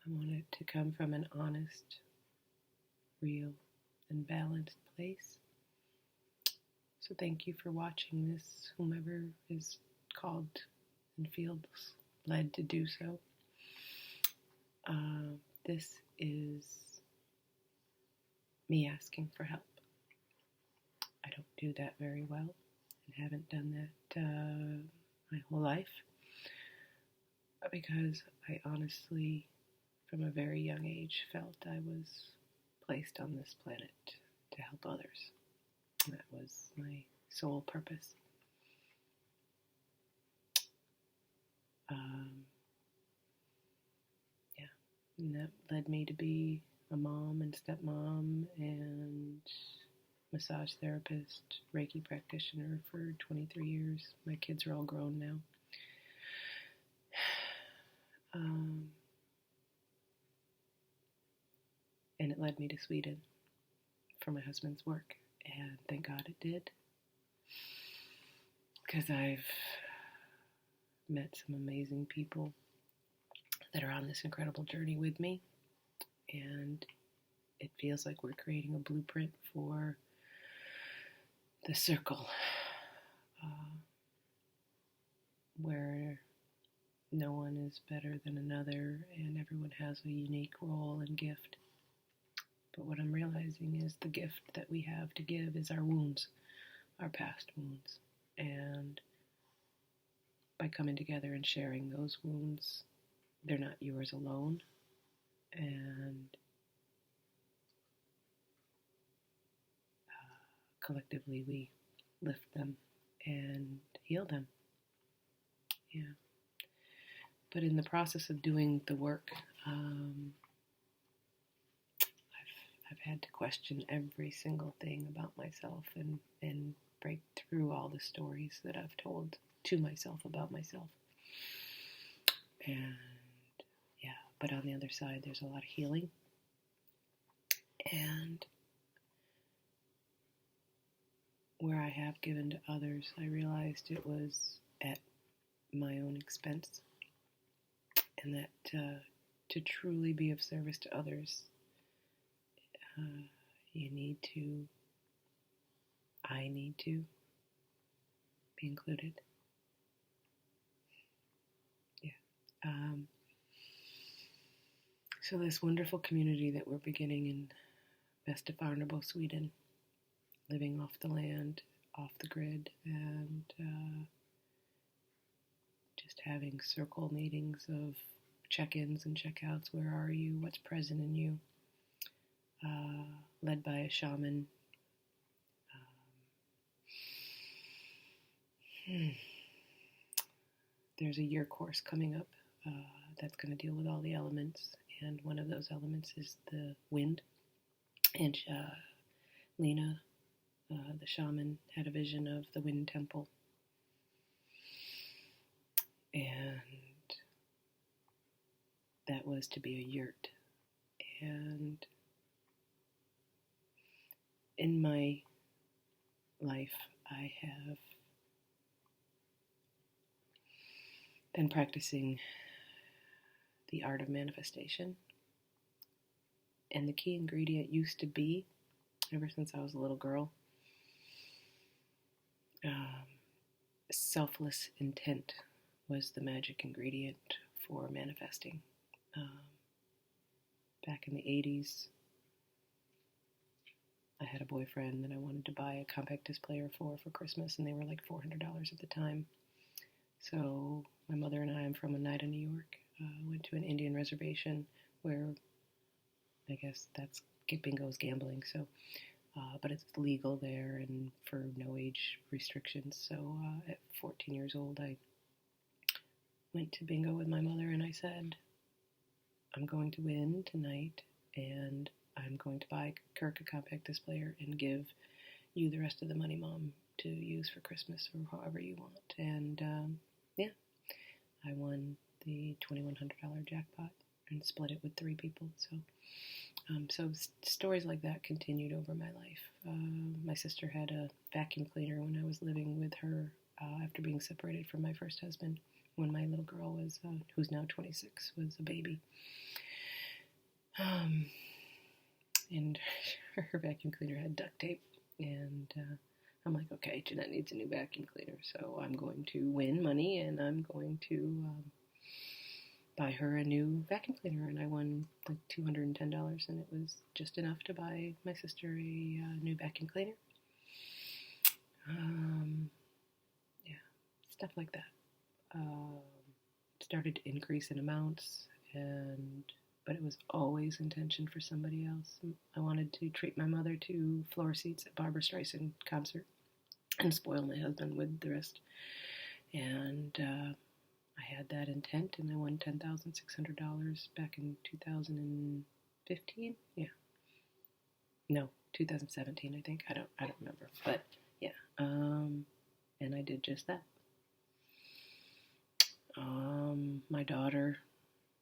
I want it to come from an honest, real, and balanced place. So thank you for watching this, whomever is called and feels led to do so. This is me asking for help. I don't do that very well and haven't done that my whole life because I honestly, from a very young age, felt I was placed on this planet to help others. That was my sole purpose. And that led me to be a mom and stepmom and massage therapist, Reiki practitioner for 23 years. My kids are all grown now. And it led me to Sweden for my husband's work. And thank God it did. Because I've met some amazing people that are on this incredible journey with me. And it feels like we're creating a blueprint for the circle where no one is better than another and everyone has a unique role and gift. But what I'm realizing is the gift that we have to give is our wounds, our past wounds. And by coming together and sharing those wounds, they're not yours alone. And collectively we lift them and heal them. Yeah. But in the process of doing the work, I've had to question every single thing about myself and break through all the stories that I've told to myself about myself. And yeah, but on the other side, there's a lot of healing. And where I have given to others, I realized it was at my own expense. And that to truly be of service to others, I need to be included. Yeah. So this wonderful community that we're beginning in Västerfarnebo, Sweden, living off the land, off the grid, and just having circle meetings of check-ins and check-outs. Where are you? What's present in you? Led by a shaman. There's a Yurt course coming up that's going to deal with all the elements, and one of those elements is the wind. And Lena, the shaman, had a vision of the wind temple. And that was to be a yurt. And in my life, I have been practicing the art of manifestation. And the key ingredient used to be, ever since I was a little girl, selfless intent was the magic ingredient for manifesting. Back in the 80s, I had a boyfriend that I wanted to buy a compact disc player for Christmas, and they were like $400 at the time. So my mother and I, I'm from Oneida, New York, went to an Indian reservation where I guess that's bingo's gambling. So, but it's legal there and for no age restrictions. So at 14 years old, I went to bingo with my mother and I said, I'm going to win tonight and I'm going to buy Kirk a compact disc player and give you the rest of the money, Mom, to use for Christmas or however you want. And yeah, I won the $2,100 jackpot and split it with 3 people. So stories like that continued over my life. My sister had a vacuum cleaner when I was living with her after being separated from my first husband when my little girl was, who's now 26, was a baby. And her vacuum cleaner had duct tape, and I'm like, okay, Jeanette needs a new vacuum cleaner, so I'm going to win money, and I'm going to buy her a new vacuum cleaner, and I won like $210, and it was just enough to buy my sister a new vacuum cleaner. Yeah, stuff like that. Started to increase in amounts, but it was always intention for somebody else. I wanted to treat my mother to floor seats at Barbra Streisand concert and spoil my husband with the rest. And I had that intent, and I won $10,600 back in 2015. Yeah, no, 2017, I think. I don't remember, but yeah. And I did just that. My daughter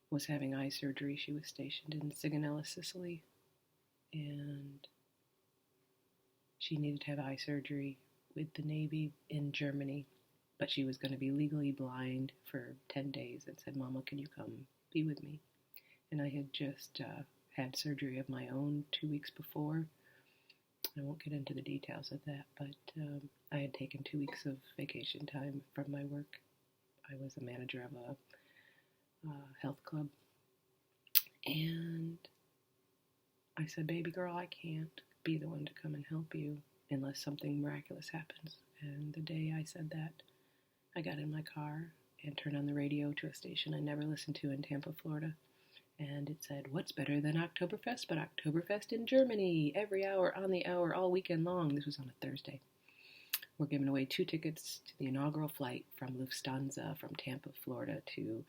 was having eye surgery. She was stationed in Sigonella, Sicily, and she needed to have eye surgery with the Navy in Germany, but she was going to be legally blind for 10 days and said, Mama, can you come be with me? And I had just had surgery of my own 2 weeks before. I won't get into the details of that, but I had taken 2 weeks of vacation time from my work. I was a manager of a health club, and I said, baby girl, I can't be the one to come and help you unless something miraculous happens. And the day I said that, I got in my car and turned on the radio to a station I never listened to in Tampa, Florida, and it said, what's better than Oktoberfest but Oktoberfest in Germany, every hour, on the hour, all weekend long. This was on a Thursday. We're giving away 2 tickets to the inaugural flight from Lufthansa from Tampa, Florida to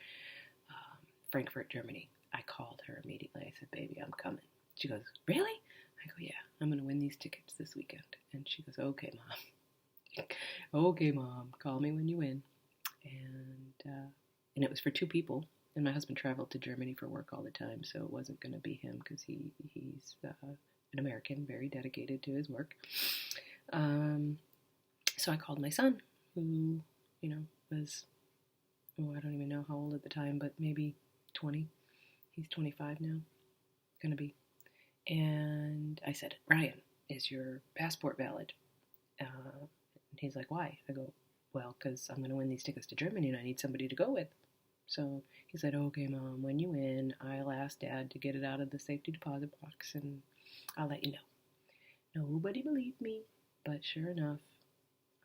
Frankfurt, Germany. I called her immediately. I said, baby, I'm coming. She goes, really? I go, yeah, I'm going to win these tickets this weekend. And she goes, okay, Mom. Okay, Mom, call me when you win. And it was for 2 people. And my husband traveled to Germany for work all the time, so it wasn't going to be him because he's an American, very dedicated to his work. So I called my son, who, was, I don't even know how old at the time, but maybe 20. He's 25 now, gonna be. And I said, Ryan, is your passport valid? And he's like, why? I go, well, because I'm gonna win these tickets to Germany and I need somebody to go with. So he said, okay, Mom, when you win, I'll ask Dad to get it out of the safety deposit box and I'll let you know. Nobody believed me, but sure enough,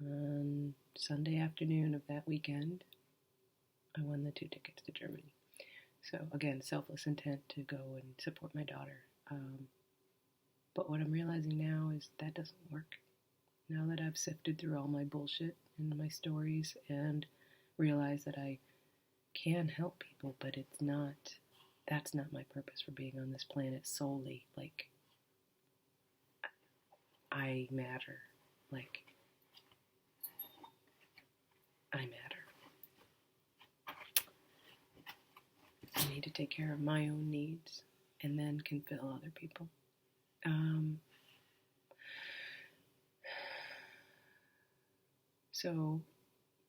on Sunday afternoon of that weekend, I won the 2 tickets to Germany. So again, selfless intent to go and support my daughter. But what I'm realizing now is that doesn't work. Now that I've sifted through all my bullshit and my stories and realized that I can help people, but that's not my purpose for being on this planet solely. Like, I matter. Like, I matter. I need to take care of my own needs and then can fill other people. So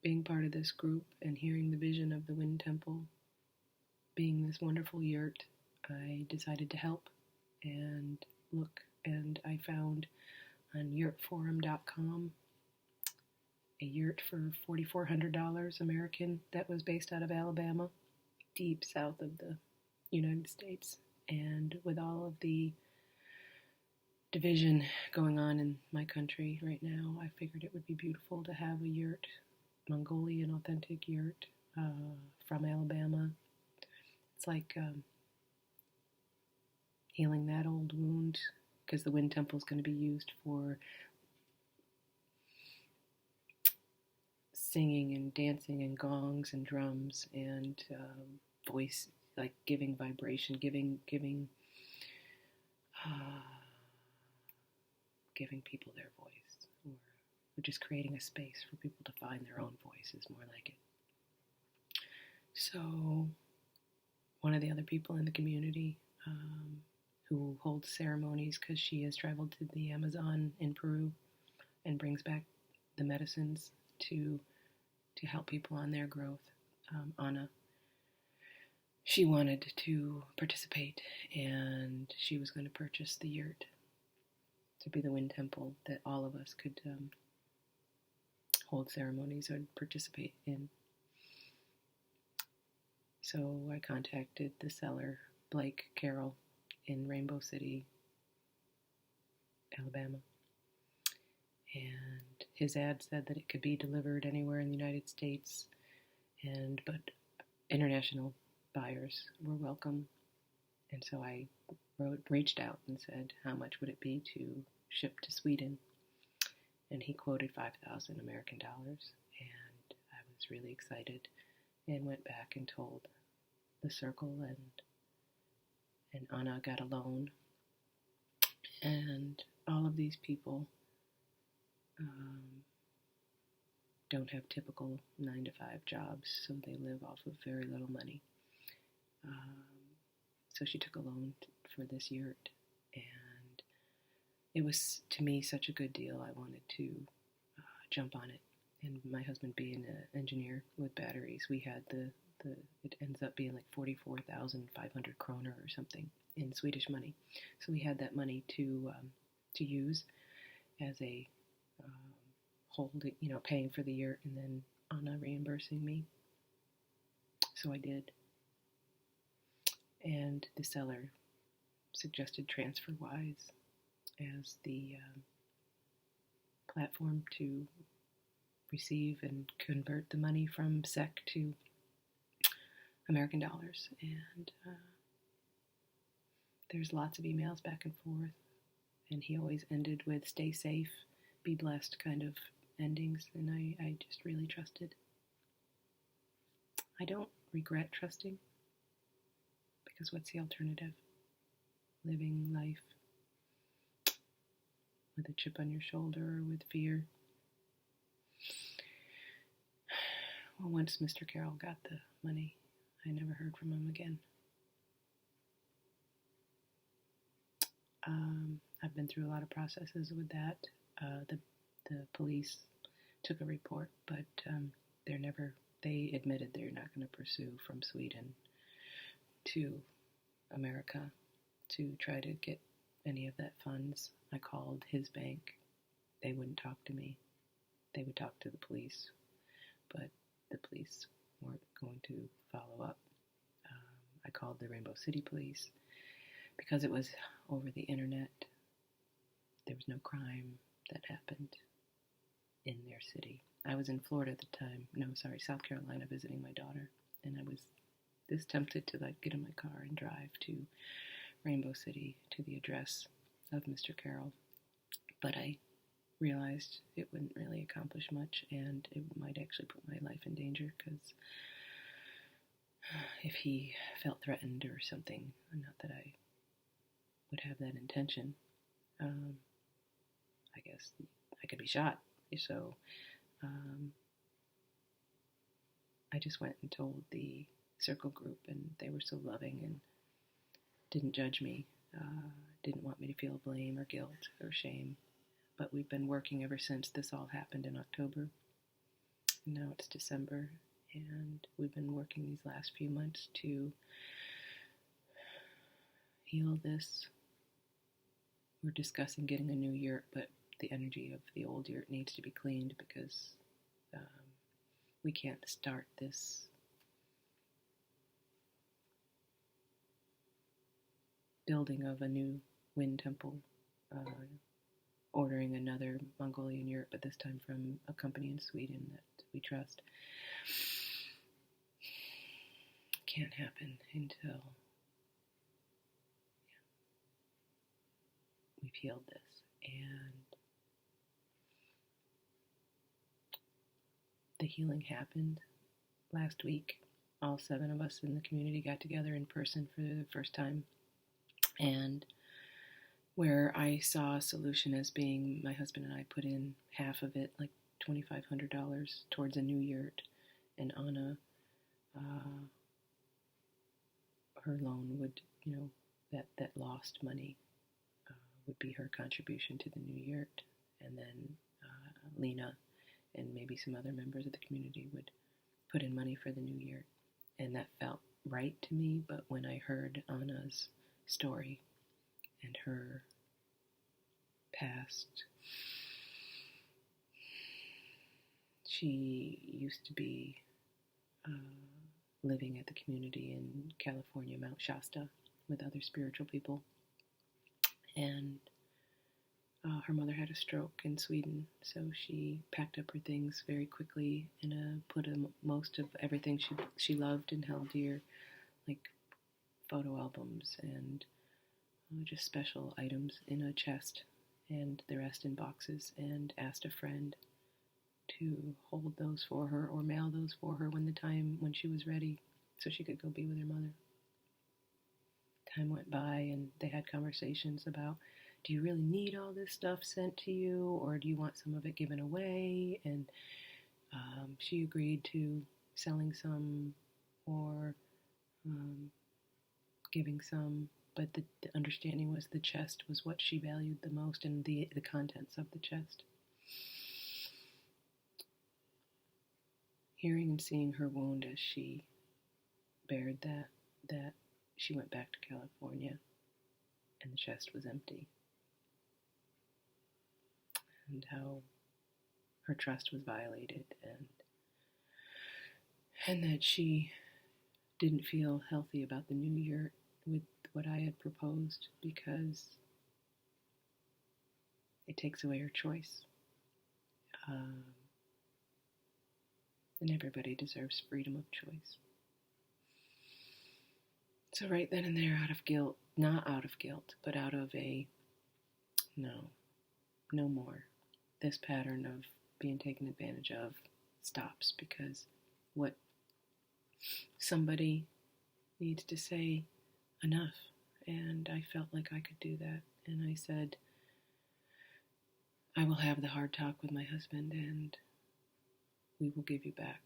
being part of this group and hearing the vision of the Wind Temple being this wonderful yurt, I decided to help and look, and I found on yurtforum.com a yurt for $4,400 American that was based out of Alabama, deep south of the United States. And with all of the division going on in my country right now, I figured it would be beautiful to have a yurt, Mongolian authentic yurt from Alabama. It's like healing that old wound, because the Wind Temple is going to be used for singing and dancing and gongs and drums and voice, like giving vibration, giving people their voice, or just creating a space for people to find their own voice is more like it. So one of the other people in the community who holds ceremonies, because she has traveled to the Amazon in Peru and brings back the medicines to help people on their growth, Anna. she wanted to participate, and she was going to purchase the yurt to be the wind temple that all of us could hold ceremonies or participate in. So I contacted the seller, Blake Carroll, in Rainbow City, Alabama. And his ad said that it could be delivered anywhere in the United States, but international buyers were welcome. And so I reached out and said, how much would it be to ship to Sweden? And he quoted 5,000 American dollars. And I was really excited and went back and told the circle, and Anna got a loan. And all of these people don't have typical 9-to-5 jobs, so they live off of very little money. So she took a loan for this yurt, and it was, to me, such a good deal. I wanted to jump on it. And my husband being an engineer with batteries, we had it ends up being like 44,500 kroner or something in Swedish money. So we had that money to use as a holding, paying for the yurt, and then Anna reimbursing me. So I did. And the seller suggested TransferWise as the platform to receive and convert the money from SEK to American dollars. And there's lots of emails back and forth. And he always ended with "stay safe, be blessed" kind of endings. And I just really trusted. I don't regret trusting, because what's the alternative? Living life with a chip on your shoulder or with fear. Well, once Mr. Carroll got the money, I never heard from him again. I've been through a lot of processes with that. The police took a report, but they admitted they're not going to pursue from Sweden to America to try to get any of that funds. I called his bank. They wouldn't talk to me. They would talk to the police, but the police weren't going to follow up. I called the Rainbow City police because it was over the internet. There was no crime that happened in their city. I was in Florida at the time. South Carolina, visiting my daughter, and I was this tempted to get in my car and drive to Rainbow City, to the address of Mr. Carroll. But I realized it wouldn't really accomplish much, and it might actually put my life in danger, because if he felt threatened or something, not that I would have that intention, I guess I could be shot. So I just went and told the circle group, and they were so loving and didn't judge me, didn't want me to feel blame or guilt or shame. But we've been working ever since this all happened in October. Now it's December, and we've been working these last few months to heal this. We're discussing getting a new yurt, but the energy of the old yurt needs to be cleaned, because we can't start this building of a new wind temple, ordering another Mongolian yurt, but this time from a company in Sweden that we trust. Can't happen until we've healed this. And the healing happened last week. All 7 of us in the community got together in person for the first time. And where I saw a solution as being my husband and I put in half of it, like $2,500 towards a new yurt, and Anna, her loan would, that lost money would be her contribution to the new yurt, and then Lena and maybe some other members of the community would put in money for the new yurt, and that felt right to me, but when I heard Anna's story and her past, she used to be living at the community in California, Mount Shasta, with other spiritual people. And her mother had a stroke in Sweden, so she packed up her things very quickly and put most of everything she loved and held dear, like photo albums and just special items, in a chest, and the rest in boxes, and asked a friend to hold those for her or mail those for her when she was ready, so she could go be with her mother. Time went by and they had conversations about, do you really need all this stuff sent to you, or do you want some of it given away? And she agreed to selling some or giving some, but the understanding was the chest was what she valued the most, and the contents of the chest. Hearing and seeing her wound as she bared that she went back to California and the chest was empty, and how her trust was violated, and that she didn't feel healthy about the new Yurt with what I had proposed, because it takes away her choice. And everybody deserves freedom of choice. So right then and there, out of guilt, not out of guilt, but out of a no more. This pattern of being taken advantage of stops, because what somebody needs to say enough. And I felt like I could do that. And I said, I will have the hard talk with my husband, and we will give you back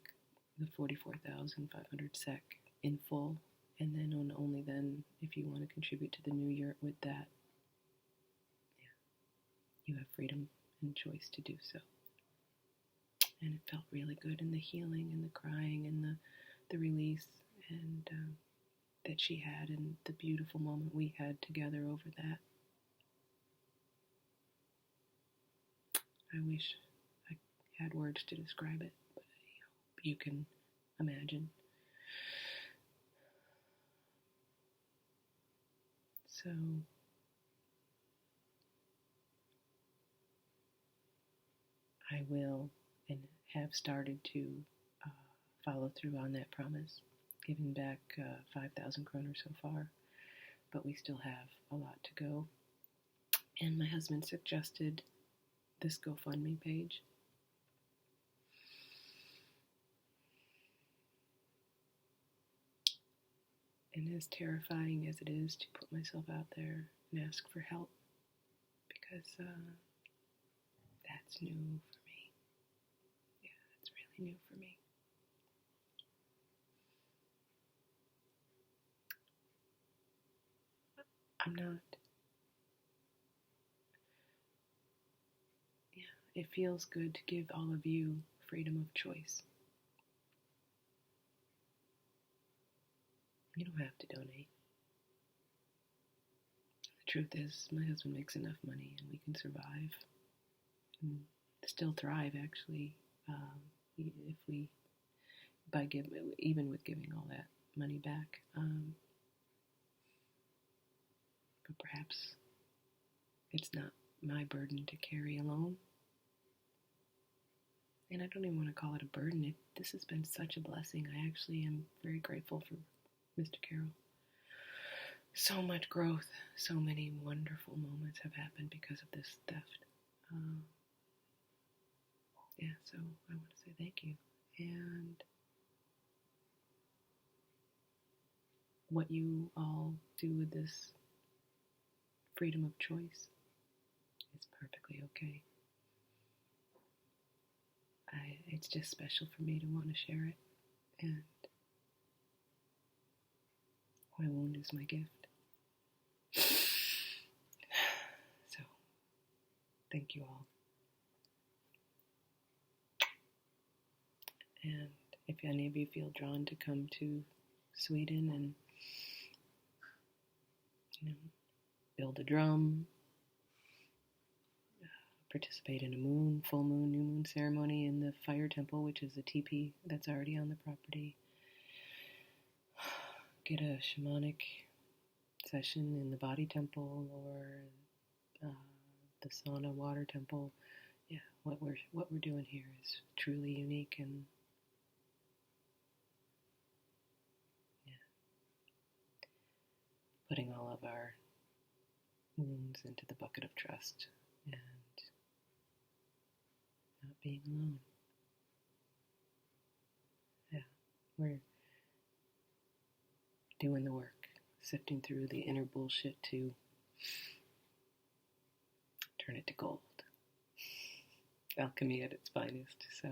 the 44,500 SEK in full. And then only then, if you want to contribute to the new Yurt with that, you have freedom and choice to do so. And it felt really good, in the healing and the crying and the release, and that she had, and the beautiful moment we had together over that. I wish I had words to describe it, but I hope you can imagine. So I will and have started to follow through on that promise, giving back 5,000 kroner so far, but we still have a lot to go. And my husband suggested this GoFundMe page. And as terrifying as it is to put myself out there and ask for help, because that's new for me. Yeah, that's really new for me. I'm not. Yeah, it feels good to give all of you freedom of choice. You don't have to donate. The truth is, my husband makes enough money and we can survive and still thrive, actually, if we, even with giving all that money back. But perhaps it's not my burden to carry alone. And I don't even want to call it a burden. This has been such a blessing. I actually am very grateful for Mr. Carroll. So much growth, so many wonderful moments have happened because of this theft. So I want to say thank you. And what you all do with this freedom of choice is perfectly okay. It's just special for me to want to share it, and my wound is my gift. So, thank you all. And if any of you feel drawn to come to Sweden, and you know, build a drum, participate in a full moon, new moon ceremony in the fire temple, which is a teepee that's already on the property. Get a shamanic session in the body temple or the sauna water temple. Yeah, what we're doing here is truly unique, and yeah, putting all of our wounds into the bucket of trust and not being alone. Yeah, we're doing the work, sifting through the inner bullshit to turn it to gold. Alchemy at its finest. So